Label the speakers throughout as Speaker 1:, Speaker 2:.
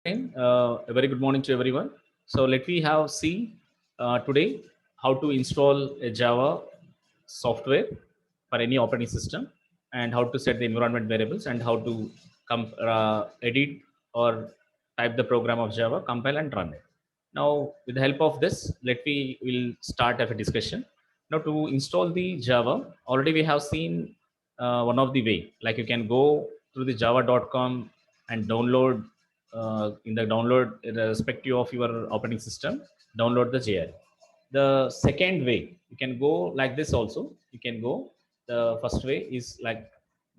Speaker 1: again. A very good morning to everyone. So let me have see today how to install a Java software for any operating system and how to set the environment variables and how to edit or type the program of Java, compile and run it. Now, with the help of this, let me will start a discussion. Now, to install the Java, already we have seen one of the way. Like you can go through the java.com and download in the download irrespective of your operating system, download the JR. The second way you can go like this also. You can go. The first way is like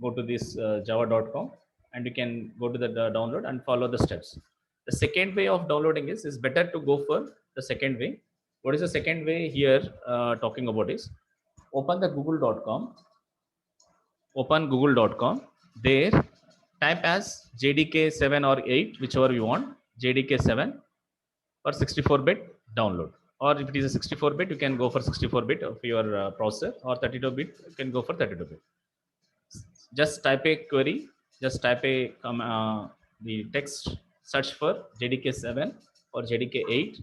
Speaker 1: go to this java.com and you can go to the download and follow the steps. The second way of downloading is better to go for the second way. What is the second way here talking about is open the google.com, open google.com. There type as jdk7 or 8 whichever you want, jdk7 for 64-bit download, or if it is a 64-bit you can go for 64-bit of your processor, or 32-bit you can go for 32-bit. Just type a query, just type a the text search for jdk7 or jdk8.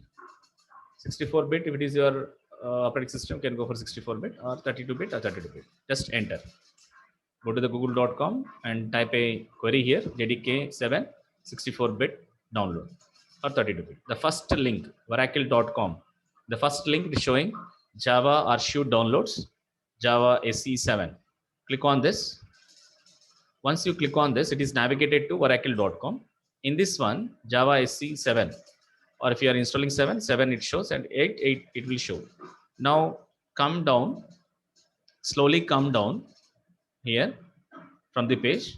Speaker 1: 64-bit if it is your operating system can go for 64-bit, or 32-bit or 32-bit. Just enter, go to the google.com and type a query here, jdk7 64-bit download or 32-bit. The first link oracle.com, the first link is showing Java archive downloads, Java SE7. Click on this. Once you click on this, it is navigated to oracle.com. In this one, Java SE7, or if you are installing 7 it shows, and 8 it will show. Now come down, slowly come down here from the page.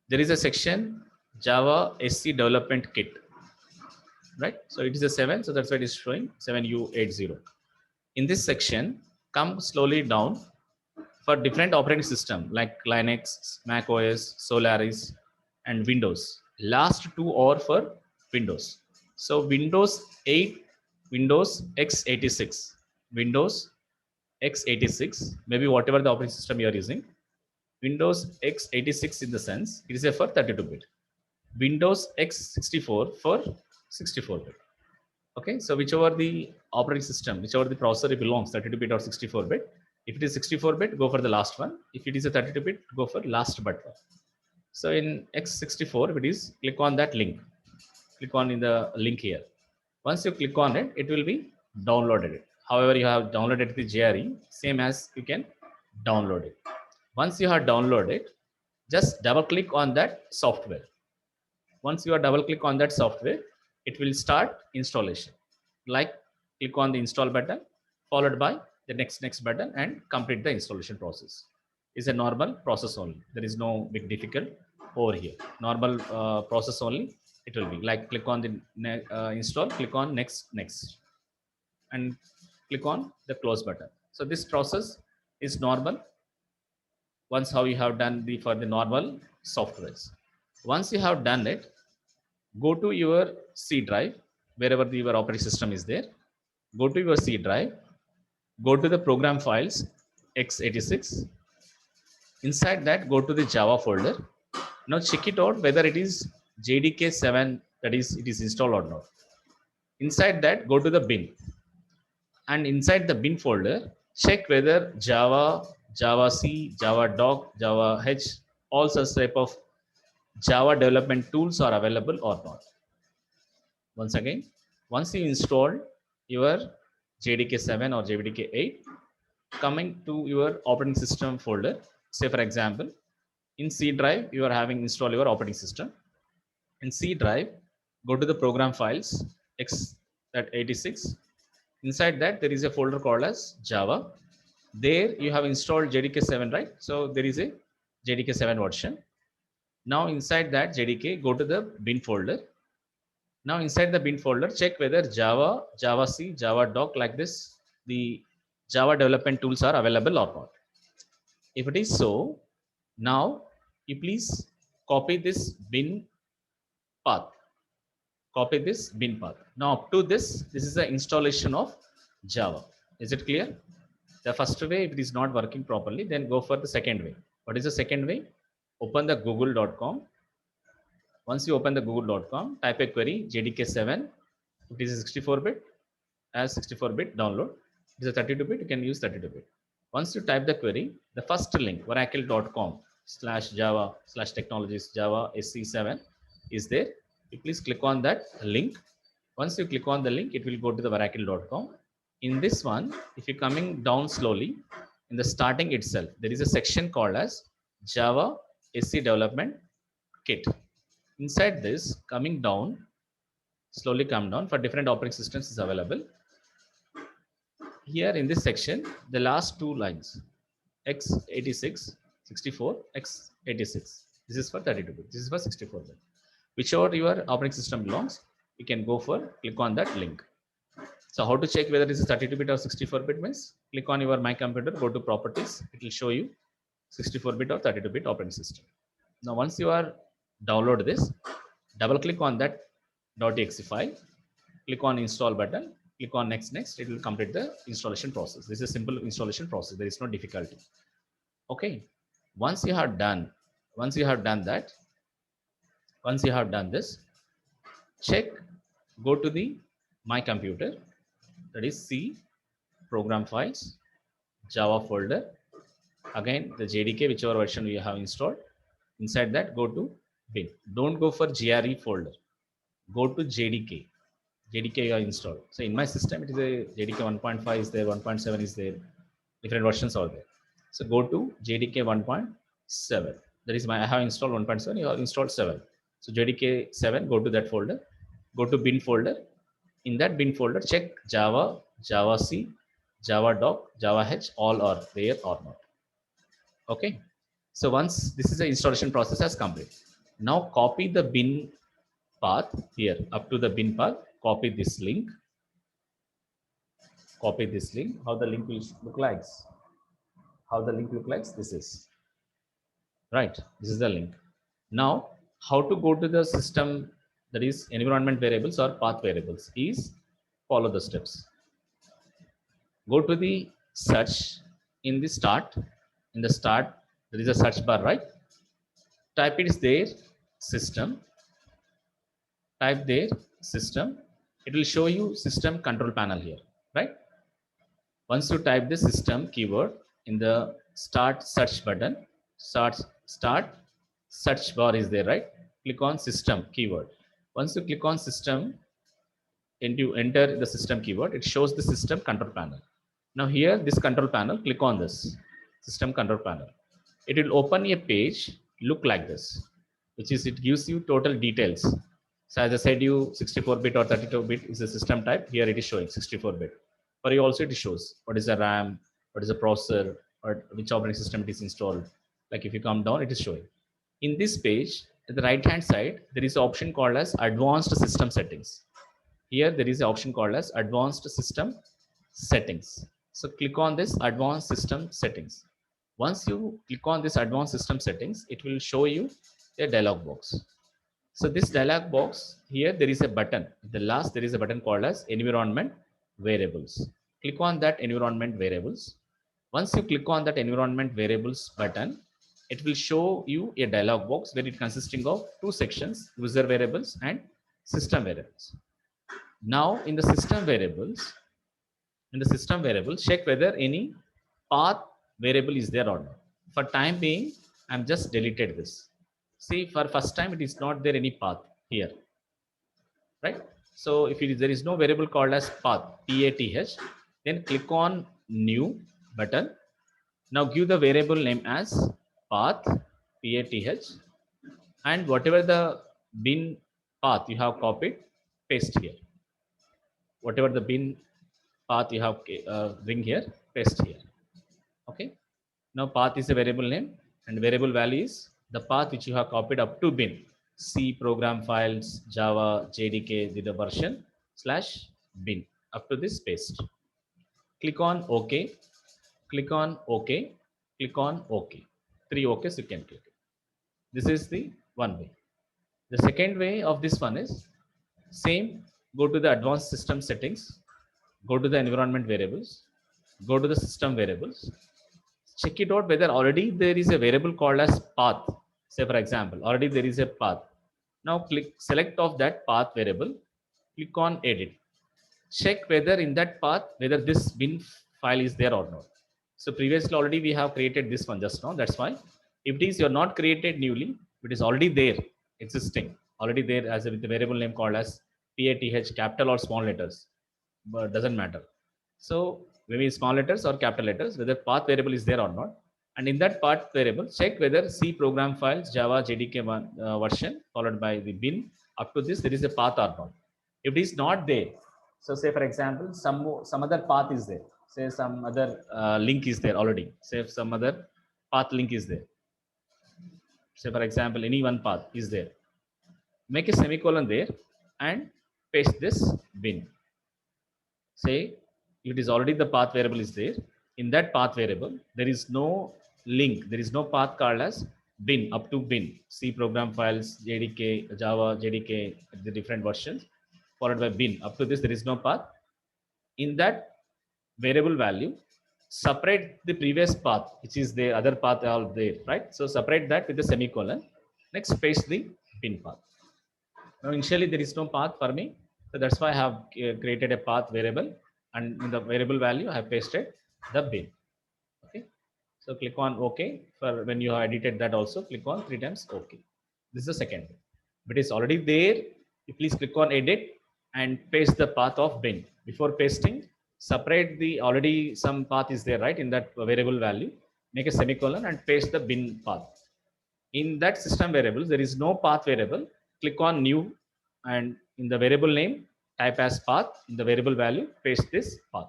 Speaker 1: There is a section Java SC development kit, right? So it is a 7, so that's why it is showing 7U80. In this section, come slowly down. For different operating system like Linux, Mac OS, Solaris and Windows, last two are for Windows. So Windows 8, Windows x86, Windows x86, maybe whatever the operating system you are using, Windows x86 in the sense it is a for 32-bit, Windows x64 for 64-bit. Okay, so whichever the operating system, whichever the processor it belongs, 32-bit or 64-bit. If it is 64-bit, go for the last one. If it is a 32-bit, go for last but one. So in x64, if it is, click on that link. Click on in the link here. Once you click on it, it will be downloaded. However, you have downloaded the JRE, same as you can download it. Once you have downloaded it, just double click on that software. Once you are double click on that software, it will start installation. Like click on the install button followed by the next button and complete the installation process. Is a normal process only. There is no big difficult over here. Normal process only. It will be like click on the install, click on next and click on the close button. So this process is normal. Once how you have done the for the normal softwares. Once you have done it, go to your C drive, wherever your operating system is there. Go to your C drive, go to the program files x86. Inside that, go to the Java folder. Now check it out whether it is JDK7, that is it is installed or not. Inside that, go to the bin, and inside the bin folder, check whether Java, Java C, Java Doc, Java H, all such type of Java development tools are available or not. Once again, once you install your JDK7 or JDK8, coming to your operating system folder, say for example, in C drive, you are having install your operating system. In C drive, go to the program files x86. Inside that, there is a folder called as Java. There you have installed JDK7, right? So there is a JDK7 version. Now inside that JDK, go to the bin folder. Now inside the bin folder, check whether Java, Java C, Java Doc, like this, the Java development tools are available or not. If it is so, now you please copy this bin path. Copy this bin path. Now up to this is the installation of Java. Is it clear? The first way, if it is not working properly, then go for the second way. What is the second way? Open the google.com. Once you open the google.com, type a query JDK7. If it is a 64-bit, as 64-bit download. If it is a 32-bit, you can use 32-bit. Once you type the query, the first link, oracle.com/java/technologies java sc7 is there. You please click on that link. Once you click on the link, it will go to the oracle.com. In this one, if you're coming down slowly, in the starting itself, there is a section called as Java SC Development Kit. Inside this, coming down, slowly come down, for different operating systems is available. Here in this section, the last two lines, x86, 64, x86. This is for 32-bit. This is for 64-bit. Whichever your operating system belongs, you can go for, click on that link. So how to check whether this is 32-bit or 64-bit means, click on your My Computer, go to Properties. It will show you 64-bit or 32-bit operating system. Now, once you are download this, double click on that .exe file, click on Install button, click on next. It will complete the installation process. This is a simple installation process. There is no difficulty. Okay. Once you have done that, once you have done this, check, go to the My Computer, that is C, program files, Java folder. Again, the JDK, whichever version you have installed. Inside that, go to bin. Don't go for GRE folder. Go to JDK. JDK you have installed. So in my system, it is a JDK 1.5 is there, 1.7 is there, different versions are there. So go to JDK 1.7. That is I have installed 1.7, you have installed 7. So JDK 7, go to that folder, go to bin folder. In that bin folder, check Java, Java C, Java doc, Java H, all are there or not. Okay. So once this is the installation process has complete. Now copy the bin path here up to the bin path. Copy this link. Copy this link. How the link will look like? How the link look like? This is right. This is the link. Now, how to go to the system, that is environment variables or path variables, is follow the steps. Go to the search in the start. In the start, there is a search bar, right? Type it is there, system. Type there, system. It will show you system control panel here, right? Once you type the system keyword in the start search button, start search bar is there, right? Click on system keyword. Once you click on system and you enter the system keyword, it shows the system control panel. Now here, this control panel, click on this system control panel. It will open a page, look like this, which is it gives you total details. So as I said, you 64-bit or 32-bit is the system type. Here it is showing 64-bit. For you also it shows what is the RAM, what is the processor, or which operating system it is installed. Like if you come down, it is showing. In this page, at the right hand side, there is an option called as advanced system settings. Here there is an option called as advanced system settings. So click on this advanced system settings. Once you click on this advanced system settings, it will show you a dialog box. So this dialog box, here there is a button. At the last there is a button called as environment variables. Click on that environment variables. Once you click on that environment variables button, it will show you a dialog box where it consisting of two sections, user variables and system variables. Now in the system variables, check whether any path variable is there or not. For time being, I'm just deleted this. See, for first time, it is not there any path here, right? So if there is no variable called as path, PATH, then click on new button. Now give the variable name as path, PATH, and whatever the bin path you have copied, paste here. Whatever the bin path you have bring here, paste here. Okay. Now path is a variable name and variable value is the path which you have copied up to bin. C program files, Java, JDK, the version /bin up to this paste. Click on OK. Click on OK. Click on OK. 3 OKs you can click. This is the one way. The second way of this one is same. Go to the advanced system settings. Go to the environment variables. Go to the system variables. Check it out whether already there is a variable called as path. Say for example, already there is a path. Now select of that path variable, click on edit. Check whether in that path, whether this bin file is there or not. So previously already we have created this one just now. That's why if it is you're not created newly, it is already there, existing, already there as a with the variable name called as PATH, capital or small letters, but doesn't matter. So maybe small letters or capital letters, whether path variable is there or not. And in that path variable, check whether C program files Java JDK1 version followed by the bin up to this there is a path or not. If it is not there, so say for example, some other path is there. Say some other link is there already. Say if some other path link is there. Say for example, any one path is there. Make a semicolon there and paste this bin. Say it is already the path variable is there. In that path variable, there is no link. There is no path called as bin up to bin. C program files, JDK, Java, JDK, the different versions followed by bin. Up to this, there is no path. In that variable value, separate the previous path, which is the other path all there, right? So separate that with the semicolon. Next, paste the bin path. Now initially there is no path for me, so that's why I have created a path variable, and in the variable value I have pasted the bin. Okay, so click on OK. For when you have edited that also, click on 3 times OK. This is the second bin. But it's already there. You please click on edit and paste the path of bin. Before pasting, separate the already some path is there, right, in that variable value. Make a semicolon and paste the bin path. In that system variables, there is no path variable. Click on new, and in the variable name, type as path. In the variable value, paste this path.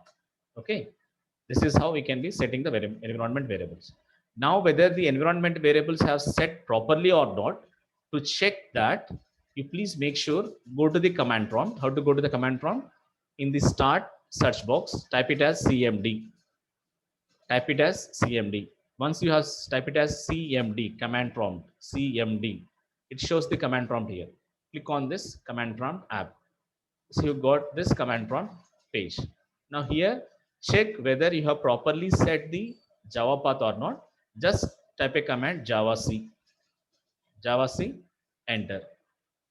Speaker 1: Okay, this is how we can be setting the environment variables. Now, whether the environment variables have set properly or not, to check that, you please make sure, go to the command prompt. How to go to the command prompt? In the start search box, type it as CMD. Type it as CMD. Once you have type it as CMD, command prompt, CMD, it shows the command prompt here. Click on this command prompt app. So you got this command prompt page. Now here, check whether you have properly set the Java path or not. Just type a command Java C, enter.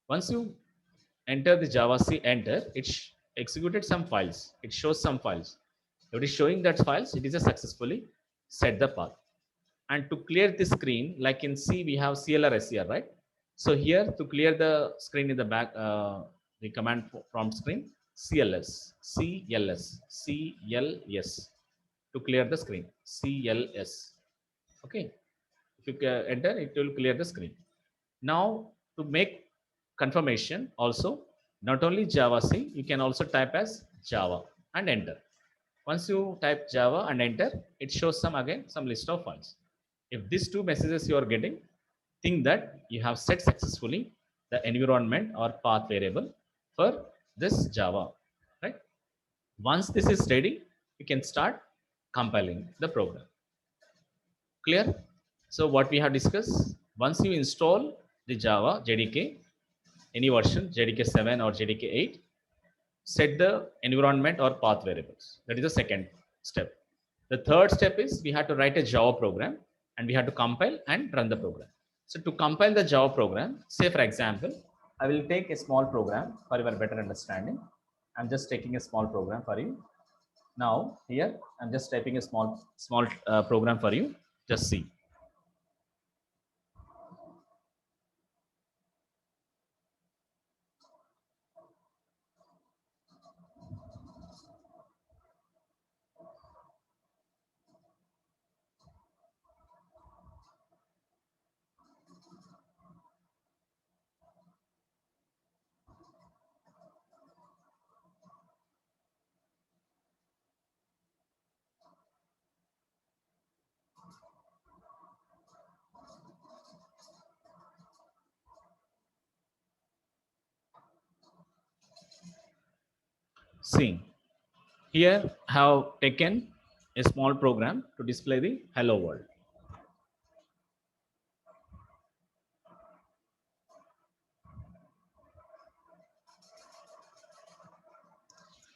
Speaker 1: Once you enter the Java C, enter, it executed some files. It shows some files. If it is showing that files, it is a successfully set the path. And to clear the screen, like in C, we have CLR SCR, right? So here, to clear the screen in the back, the command prompt screen, CLS, to clear the screen, CLS. Okay, if you enter, it will clear the screen. Now, to make confirmation also, not only Java C, you can also type as Java and enter. Once you type Java and enter, it shows some list of files. If these two messages you are getting, think that you have set successfully the environment or path variable for this Java, right? Once this is ready, you can start compiling the program. Clear? So what we have discussed, once you install the Java JDK, any version, JDK 7 or JDK 8, set the environment or path variables. That is the second step. The third step is we have to write a Java program and we have to compile and run the program. So to compile the Java program, say for example, I will take a small program for your better understanding. I'm just taking a small program for you. Now here, I'm just typing a small program for you. Just see. See, here I have taken a small program to display the hello world.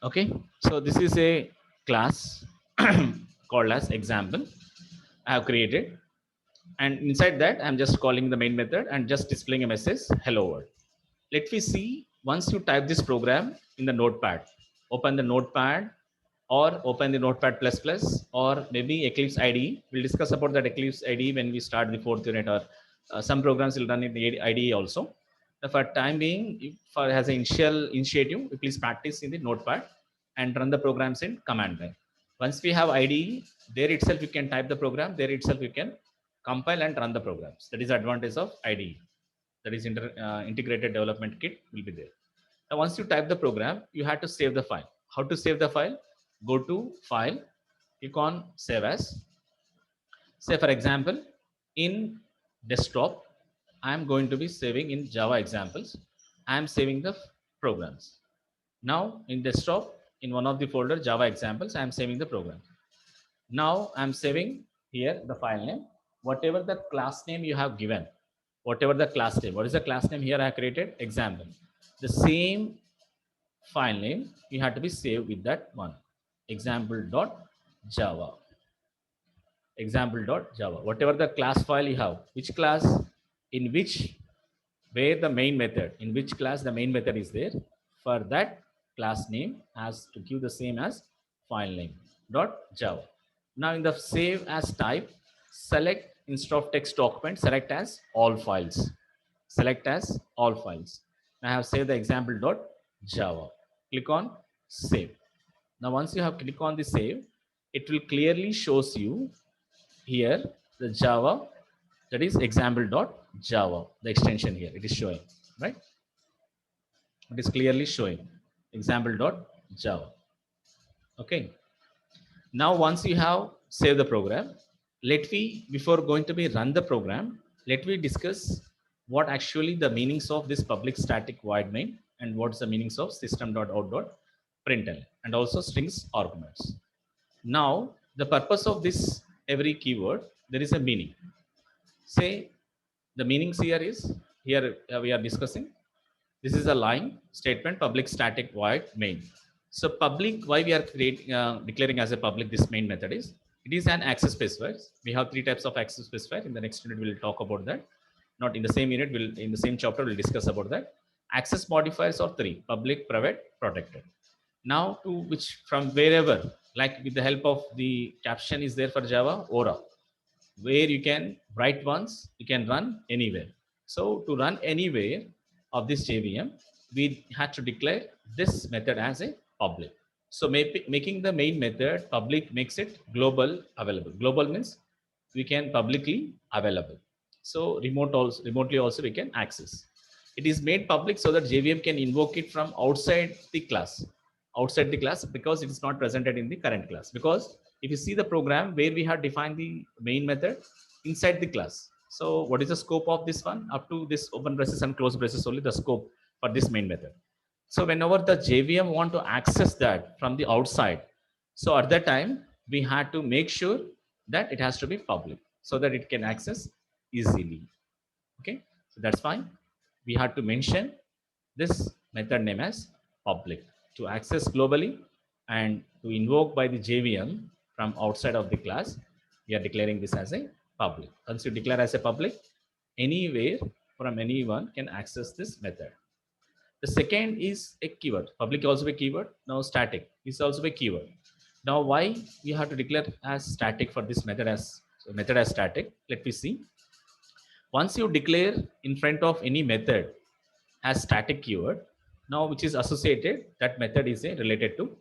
Speaker 1: Okay, so this is a class called as example I have created, and inside that I'm just calling the main method and just displaying a message hello world. let me see, once you type this program in the notepad, open the notepad or open the notepad plus plus or maybe Eclipse IDE. We'll discuss about that Eclipse IDE when we start the 4th unit, or some programs will run in the IDE also. For time being, for as an initiative, please practice in the notepad and run the programs in command line. Once we have IDE, there itself you can type the program, there itself you can compile and run the programs. That is the advantage of IDE. That is integrated development kit will be there. Now, once you type the program, you have to save the file. How to save the file? Go to File, click on Save As. Say for example, in desktop, I am going to be saving in Java examples. I am saving the programs. Now in desktop, in one of the folder Java examples, I am saving the program. Now I am saving here the file name, whatever the class name you have given, whatever the class name. What is the class name here? I have created example. The same file name you have to be saved with that one, example.java. Example.java, whatever the class file you have, which class, in which, where the main method, in which class the main method is there, for that class name has to give the same as file name dot java. Now in the save as type, select instead of text document, select as all files. Select as all files. I have saved the example.java. Click on save. Now once you have click on the save, it will clearly shows you here the Java, that is example.java, the extension here it is showing, right? It is clearly showing example.java. Okay. Now once you have saved the program, before going to be run the program, let me discuss what actually the meanings of this public static void main and what's the meanings of system.out.println and also strings arguments. Now the purpose of this every keyword, there is a meaning. Say the meanings here is, here we are discussing, this is a line statement, public static void main. So public, why we are declaring as a public this main method is, it is an access specifier. We have 3 types of access specifier. In the next unit we'll talk about that. Not in the same unit, in the same chapter we'll discuss about that. Access modifiers are 3: public, private, protected. Now to which, from wherever, like with the help of the caption is there for Java, Aura, where you can write once, you can run anywhere. So to run anywhere of this JVM, we had to declare this method as a public. So making the main method public makes it global available. Global means we can publicly available. So remotely also we can access. It is made public so that JVM can invoke it from outside the class. Outside the class, because it is not presented in the current class. Because if you see the program where we have defined the main method inside the class. So what is the scope of this one? Up to this open braces and close braces only the scope for this main method. So whenever the JVM want to access that from the outside, so at that time we had to make sure that it has to be public so that it can access easily. Okay, so that's fine. We had to mention this method name as public to access globally and to invoke by the JVM from outside of the class. We are declaring this as a public. Once you declare as a public, anywhere from anyone can access this method. The second is a keyword. Public also a keyword. Now static is also a keyword. Now why we have to declare as static for this method as static? Let me see. Once you declare in front of any method as static keyword, now which is associated, that method is a related to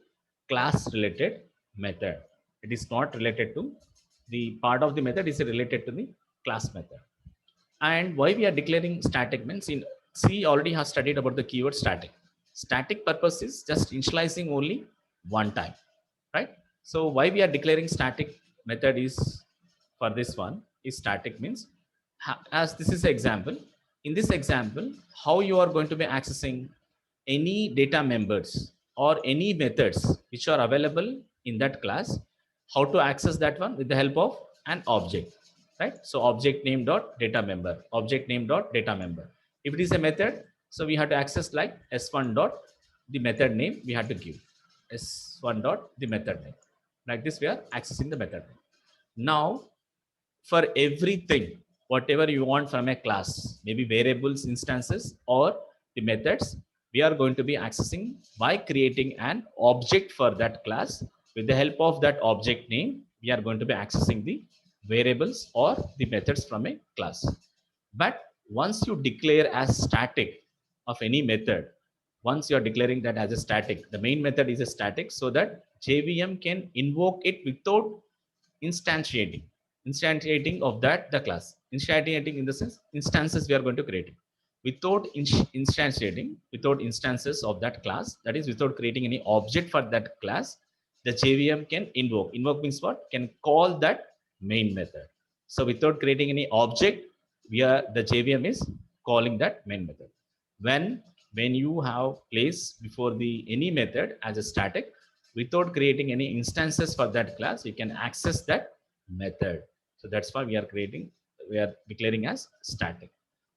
Speaker 1: class related method. It is not related to the part of the method, is related to the class method. And why we are declaring static means, in C already has studied about the keyword static. Static purpose is just initializing only one time, right? So why we are declaring static method is, for this one is static means, as this is an example, in this example, how you are going to be accessing any data members or any methods which are available in that class, how to access that one with the help of an object, right? So object name dot data member, object name dot data member. If it is a method, so we have to access like s1 dot the method name we have to give, s1 dot the method name. Like this we are accessing the method name. Now for everything, whatever you want from a class, maybe variables, instances, or the methods we are going to be accessing by creating an object for that class. With the help of that object name, we are going to be accessing the variables or the methods from a class. But once you declare as static of any method, once you are declaring that as a static, the main method is a static, so that JVM can invoke it without instantiating of that the class. Instantiating in the sense instances we are going to create it. Without instantiating, without instances of that class, that is without creating any object for that class, the JVM can invoke. Invoke means what? Can call that main method. So without creating any object, the JVM is calling that main method. When you have place before the any method as a static, without creating any instances for that class, you can access that method. So that's why we are declaring as static.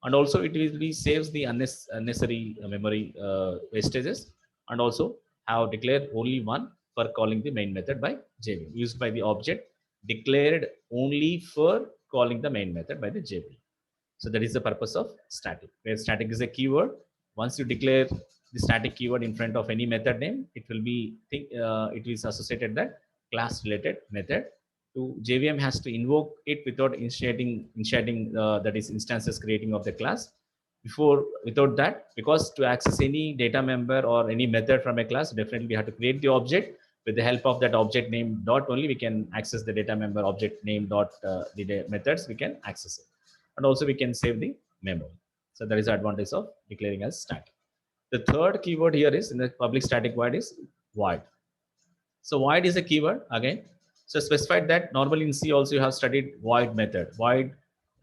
Speaker 1: And also it will be saves the unnecessary memory wastages, and also have declared only one for calling the main method by JVM, used by the object declared only for calling the main method by the JVM. So that is the purpose of static, where static is a keyword. Once you declare the static keyword in front of any method name, it will be it is associated that class related method. To JVM has to invoke it without initiating that is instances creating of the class. Without that, because to access any data member or any method from a class, definitely we have to create the object. With the help of that object name dot only, we can access the data member object name dot the methods, we can access it. And also we can save the memory. So that is the advantage of declaring as static. The third keyword here is in the public static void is void. So void is a keyword again. So specified that normally in C also you have studied void method. Void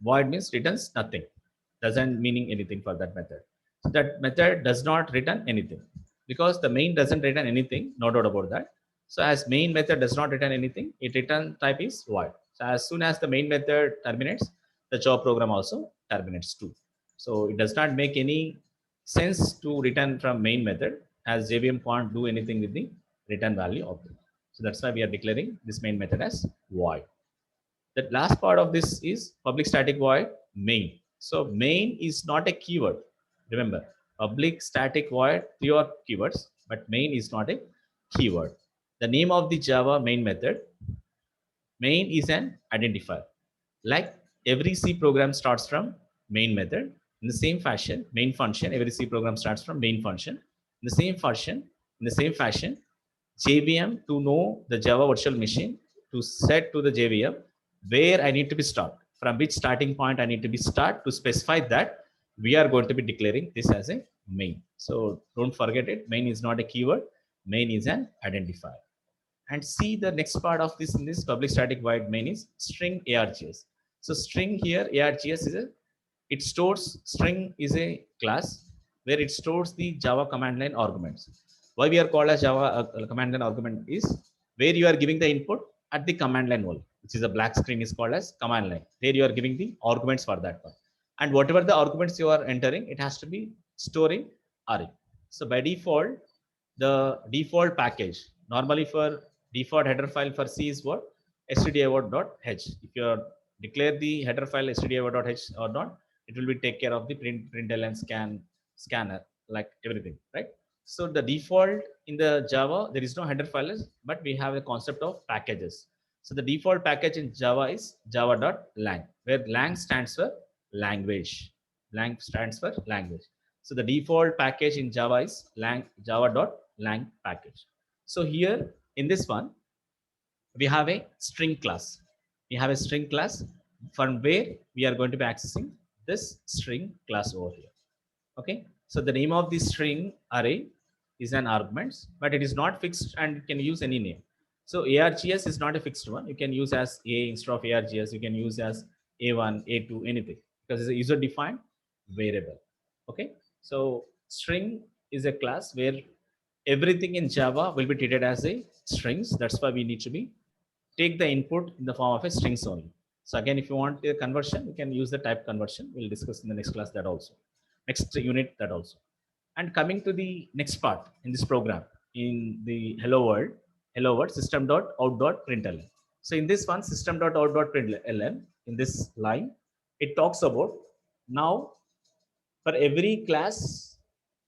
Speaker 1: means returns nothing, doesn't meaning anything for that method. So that method does not return anything because the main doesn't return anything, no doubt about that. So as main method does not return anything, it return type is void. So as soon as the main method terminates, the job program also terminates too. So it does not make any sense to return from main method, as JVM can't do anything with the return value object. So that's why we are declaring this main method as void. The last part of this is public static void main. So main is not a keyword. Remember, public static void, pure keywords, but main is not a keyword. The name of the Java main method, main is an identifier. Like every C program starts from main method. In the same fashion, main function, every C program starts from main function. In the same fashion, JVM to know the Java virtual machine, to set to the JVM where I need to be start, from which starting point I need to be start, to specify that we are going to be declaring this as a main. So don't forget it. Main is not a keyword. Main is an identifier. And see the next part of this in this public static void main is string args. So string here args is it stores, string is a class where it stores the Java command line arguments. Why we are called as Java command line argument is where you are giving the input at the command line wall, which is a black screen, is called as command line. There you are giving the arguments for that one. And whatever the arguments you are entering, it has to be storing array. So by default, the default package normally for default header file for C is what? stdio.h. If you are declare the header file stdio.h or not, it will be take care of the println scanner, like everything, right? So the default in the Java, there is no header file, but we have a concept of packages. So the default package in Java is java.lang, where lang stands for language. Lang stands for language. So the default package in Java is java.lang package. So here in this one, we have a string class. We have a string class from where we are going to be accessing this string class over here. Okay. So the name of this string array is an argument, but it is not fixed and you can use any name. So args is not a fixed one. You can use as a instead of args. You can use as a1, a2, anything, because it's a user defined variable. Okay. So string is a class where everything in Java will be treated as a strings. That's why we need to be take the input in the form of a strings only. So again, if you want a conversion, you can use the type conversion. We'll discuss in the next class that also, next unit that also. And coming to the next part in this program, in the hello world system.out.println. So in this one, system.out.println, in this line, it talks about now for every class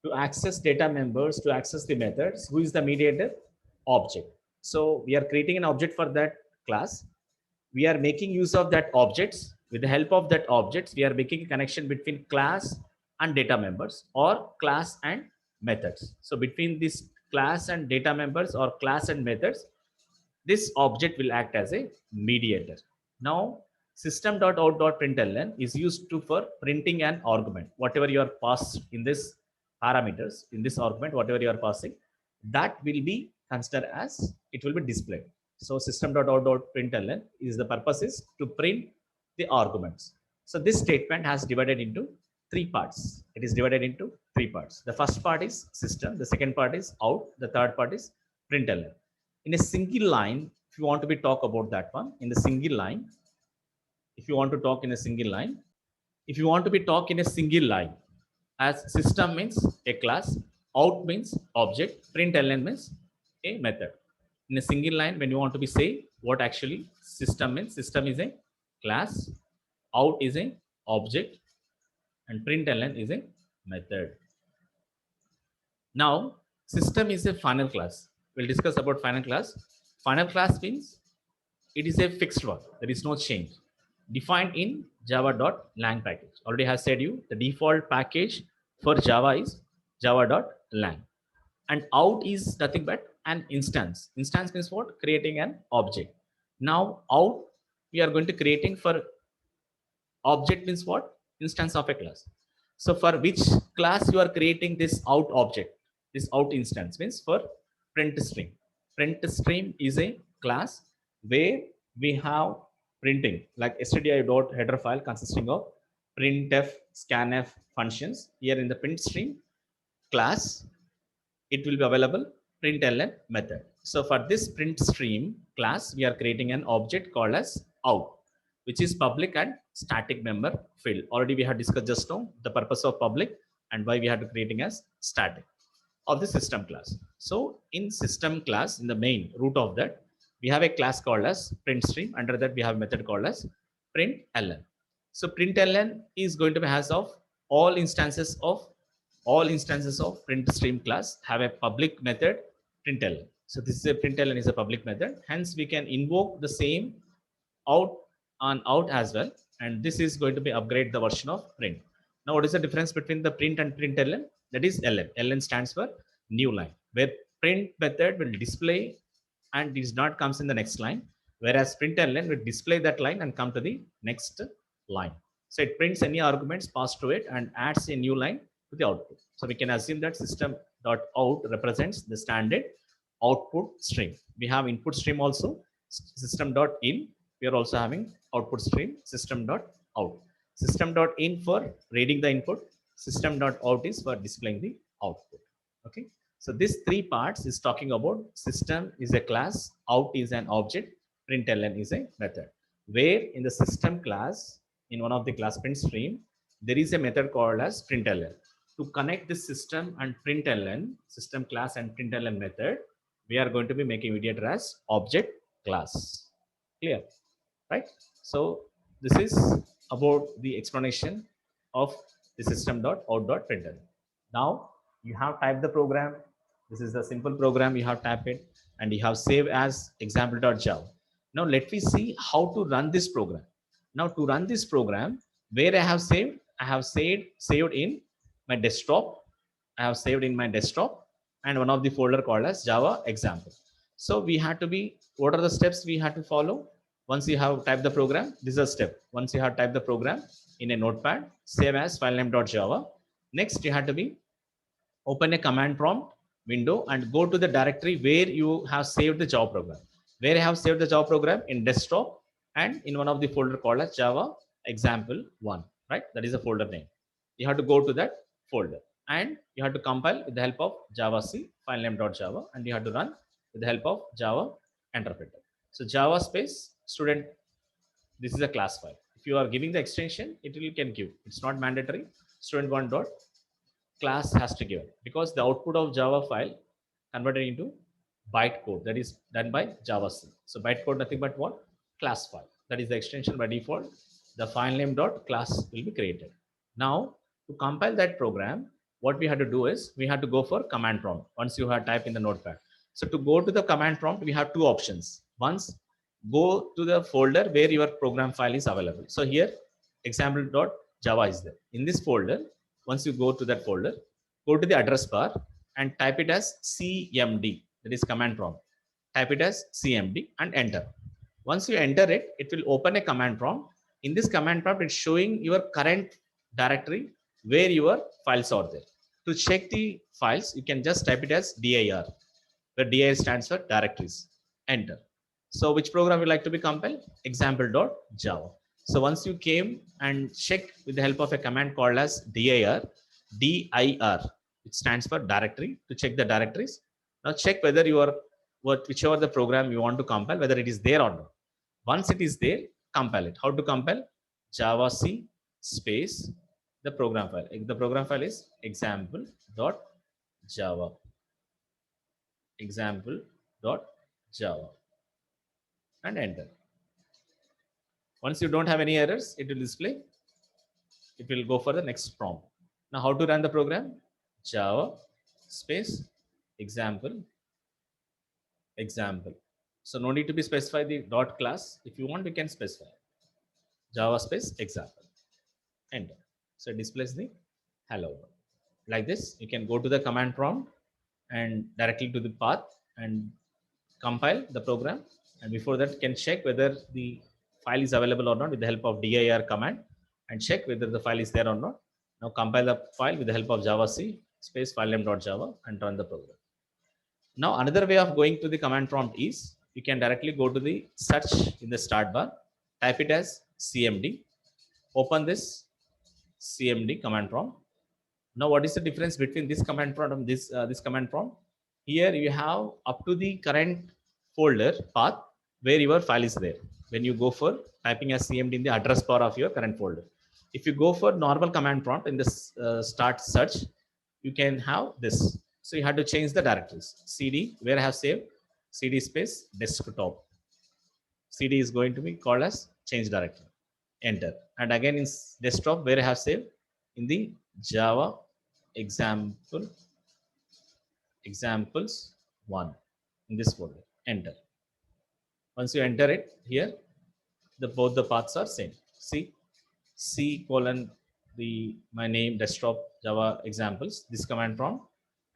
Speaker 1: To access data members, to access the methods, who is the mediator? Object. So we are creating an object for that class. We are making use of that objects. With the help of that objects, we are making a connection between class and data members, or class and methods. So between this class and data members, or class and methods, this object will act as a mediator. Now, system.out.println is used to for printing an argument. Whatever you are passed in this parameters, in this argument, whatever you are passing, that will be considered as, it will be displayed. So system.out.println is, the purpose is to print the arguments. So this statement has divided into three parts. It is divided into three parts. The first part is system, the second part is out, the third part is println. In a single line, if you want to be talk about that one, in the single line, if you want to talk in a single line, if you want to be talk in a single line, as system means a class, out means object, println means a method. In a single line, when you want to be say what actually system means, system is a class, out is a object, and println is a method. Now, system is a final class. We'll discuss about final class. Final class means it is a fixed one. There is no change. Defined in java.lang package. Already has said you, the default package for Java is java.lang. And out is nothing but an instance. Instance means what? Creating an object. Now, out we are going to creating for object means what? Instance of a class. So for which class you are creating this out object, this out instance means for print stream. Print stream is a class where we have printing like stdio.header file consisting of printf, scanf functions. Here in the print stream class, it will be available println method. So for this print stream class, we are creating an object called as out, which is public and static member field. Already we have discussed just now the purpose of public and why we have to creating as static of the system class. So in system class, in the main root of that, we have a class called as print stream. Under that, we have a method called as println. So println is going to be has of all instances of print stream class have a public method println. So this is a println is a public method. Hence, we can invoke the same out on out as well, and this is going to be upgrade the version of print. Now what is the difference between the print and println? That is ln stands for new line, where print method will display and it not comes in the next line, whereas println will display that line and come to the next line. So it prints any arguments passed to it and adds a new line to the output. So we can assume that system.out represents the standard output stream. We have input stream also, system.in. We are also having output stream, system.out. System.in for reading the input, system.out is for displaying the output. Okay. So this three parts is talking about system is a class, out is an object, println is a method. Where in the system class, in one of the class print stream, there is a method called as println. To connect this system and println, system class and println method, we are going to be making mediator as object class. Clear? Right? So this is about the explanation of the system.out.println. Now you have typed the program. This is the simple program. You have typed it and you have saved as example.java. Now let me see how to run this program. Now to run this program, where I have saved in my desktop. I have saved in my desktop and one of the folder called as Java example. So we had to be, what are the steps we had to follow? Once you have typed the program, this is a step. Once you have typed the program in a notepad, save as filename.java. Next, you have to be open a command prompt window and go to the directory where you have saved the Java program. Where I have saved the Java program in desktop and in one of the folder called as Java example 1, right? That is a folder name. You have to go to that folder and you have to compile with the help of javac filename.java and you have to run with the help of Java interpreter. So Java space student, this is a class file. If you are giving the extension, it will can give. It's not mandatory. Student1 dot class has to give it because the output of Java file converted into bytecode that is done by JavaC. So bytecode nothing but what? Class file. That is the extension by default. The file name dot class will be created. Now to compile that program, what we had to do is we had to go for command prompt once you had typed in the notepad. So to go to the command prompt, we have two options. Once, go to the folder where your program file is available. So here example.java is there. In this folder, once you go to that folder, go to the address bar and type it as cmd, that is command prompt. Type it as cmd and enter. Once you enter it, it will open a command prompt. In this command prompt, it's showing your current directory where your files are there. To check the files, you can just type it as dir, where dir stands for directories. Enter. So which program you like to be compiled? Example.java. So once you came and check with the help of a command called as dir, which stands for directory, to check the directories. Now check whether whichever the program you want to compile, whether it is there or not. Once it is there, compile it. How to compile? Java C space the program file. The program file is example.java. Example.java. And enter. Once you don't have any errors, it will display. It will go for the next prompt. Now, how to run the program? Java space example. So no need to be specify the dot class. If you want, you can specify Java space example. Enter. So it displays the hello world. Like this, you can go to the command prompt and directly to the path and compile the program. And before that, you can check whether the file is available or not with the help of dir command and check whether the file is there or not. Now compile the file with the help of Java C space filename.java and run the program. Now another way of going to the command prompt is you can directly go to the search in the start bar, type it as cmd, open this cmd command prompt. Now what is the difference between this command prompt and this command prompt? Here you have up to the current folder path where your file is there. When you go for typing as cmd in the address bar of your current folder. If you go for normal command prompt in this start search, you can have this. So you have to change the directories. CD, where I have saved, CD space desktop. CD is going to be called as change directory. Enter. And again in desktop, where I have saved, in the Java examples1 in this folder. Enter. Once you enter it here, both the paths are same. See, C colon my name desktop Java examples, this command prompt,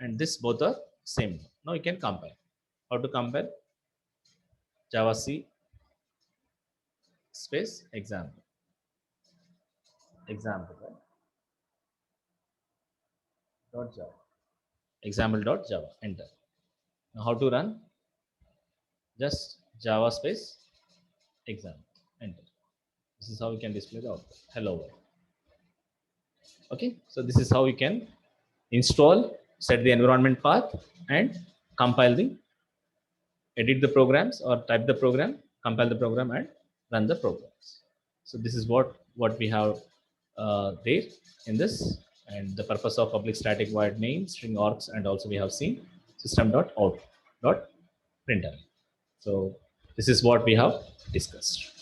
Speaker 1: and this both are same. Now you can compile. How to compile? Java C space example. Right? .java. Example.java. Enter. Now how to run? Just Java space example. Enter. This is how you can display the output. Hello world. Okay, so this is how you can install, set the environment path, and compile edit the programs or type the program, compile the program, and run the programs. So this is what we have there in this, and the purpose of public static void main string args, and also we have seen system.out.println. So this is what we have discussed.